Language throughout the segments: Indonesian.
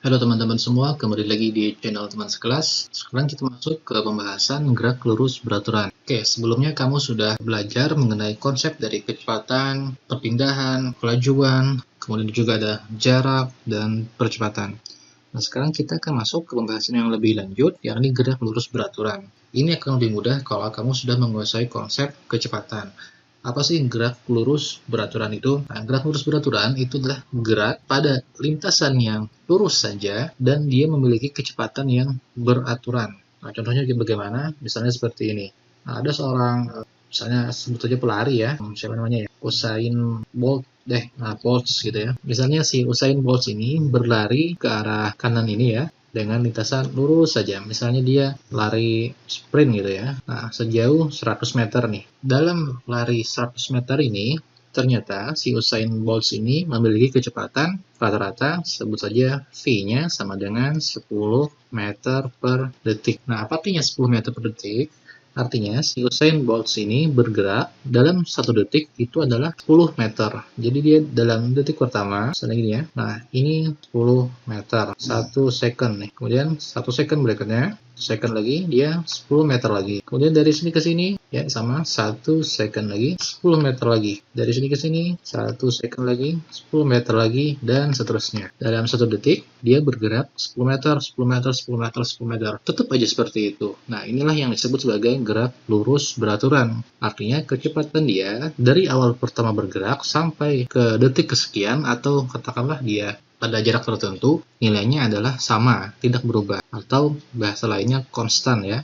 Halo teman-teman semua, kembali lagi di channel teman sekelas. Sekarang kita masuk ke pembahasan gerak lurus beraturan. Oke, sebelumnya kamu sudah belajar mengenai konsep dari kecepatan, perpindahan, kelajuan, kemudian juga ada jarak dan percepatan. Nah, sekarang kita akan masuk ke pembahasan yang lebih lanjut, yakni gerak lurus beraturan. Ini akan lebih mudah kalau kamu sudah menguasai konsep kecepatan. Apa sih gerak lurus beraturan itu? Nah, gerak lurus beraturan itu adalah gerak pada lintasan yang lurus saja dan dia memiliki kecepatan yang beraturan. Nah, contohnya bagaimana? Misalnya seperti ini. Nah, ada seorang, misalnya sebut saja pelari ya, siapa namanya ya? Usain Bolt deh, nah Bolt gitu ya. Misalnya si Usain Bolt ini berlari ke arah kanan ini ya, dengan lintasan lurus saja. Misalnya dia lari sprint gitu ya. Nah, sejauh 100 meter nih. Dalam lari 100 meter ini, ternyata si Usain Bolt ini memiliki kecepatan rata-rata, sebut saja V-nya sama dengan 10 meter per detik. Nah, apa artinya 10 meter per detik? Artinya si Usain Bolt ini bergerak dalam 1 detik itu adalah 10 meter. Jadi dia dalam detik pertama, misalnya gini ya. Nah, ini 10 meter, 1 second nih. Kemudian 1 second berikutnya, second lagi, dia 10 meter lagi. Kemudian dari sini ke sini, ya sama 1 second lagi, 10 meter lagi. Dari sini ke sini, 1 second lagi, 10 meter lagi, dan seterusnya. Dalam 1 detik, dia bergerak 10 meter, 10 meter, 10 meter, 10 meter. Tetap aja seperti itu. Nah, inilah yang disebut sebagai gerak lurus beraturan. Artinya kecepatan dia dari awal pertama bergerak sampai ke detik kesekian atau katakanlah dia pada jarak tertentu nilainya adalah sama, tidak berubah. Atau bahasa lainnya konstan ya.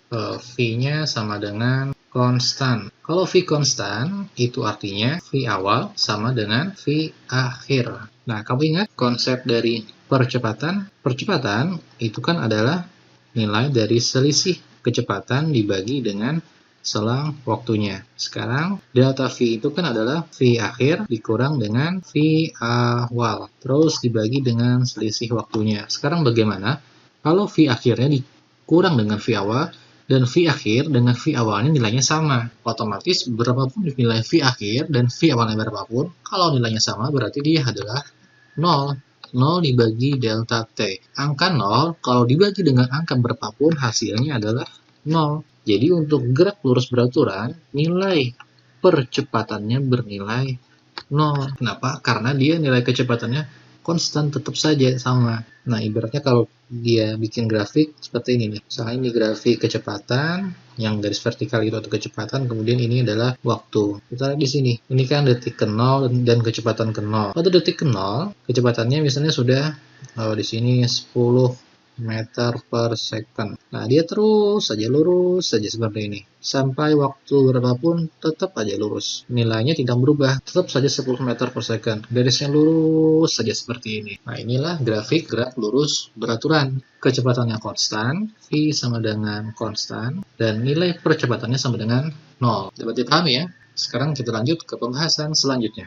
V-nya sama dengan konstan. Kalau V konstan itu artinya V awal sama dengan V akhir. Nah, kamu ingat konsep dari percepatan? Percepatan itu kan adalah nilai dari selisih kecepatan dibagi dengan selang waktunya. Sekarang delta V itu kan adalah V akhir dikurang dengan V awal. Terus dibagi dengan selisih waktunya. Sekarang bagaimana kalau V akhirnya dikurang dengan V awal dan V akhir dengan V awalnya nilainya sama? Otomatis berapapun nilai V akhir dan V awalnya berapapun, kalau nilainya sama berarti dia adalah 0. 0 dibagi delta T. Angka 0 kalau dibagi dengan angka berapapun hasilnya adalah 0. Jadi untuk gerak lurus beraturan, nilai percepatannya bernilai 0. Kenapa? Karena dia nilai kecepatannya konstan, tetap saja sama. Nah, ibaratnya kalau dia bikin grafik seperti ini nih. Misalnya ini grafik kecepatan, yang garis vertikal itu atau kecepatan, kemudian ini adalah waktu. Kita lihat di sini. Ini kan detik ke 0 dan kecepatan ke 0. Pada detik ke 0, kecepatannya misalnya sudah di sini 10 meter per second. Nah, dia terus saja lurus saja seperti ini. Sampai waktu berapapun tetap aja lurus. Nilainya tidak berubah, tetap saja 10 meter per second. Garisnya lurus saja seperti ini. Nah, inilah grafik gerak lurus beraturan. Kecepatannya konstan, V sama dengan konstan, dan nilai percepatannya sama dengan 0. Dapat dipahami ya? Sekarang kita lanjut ke pembahasan selanjutnya.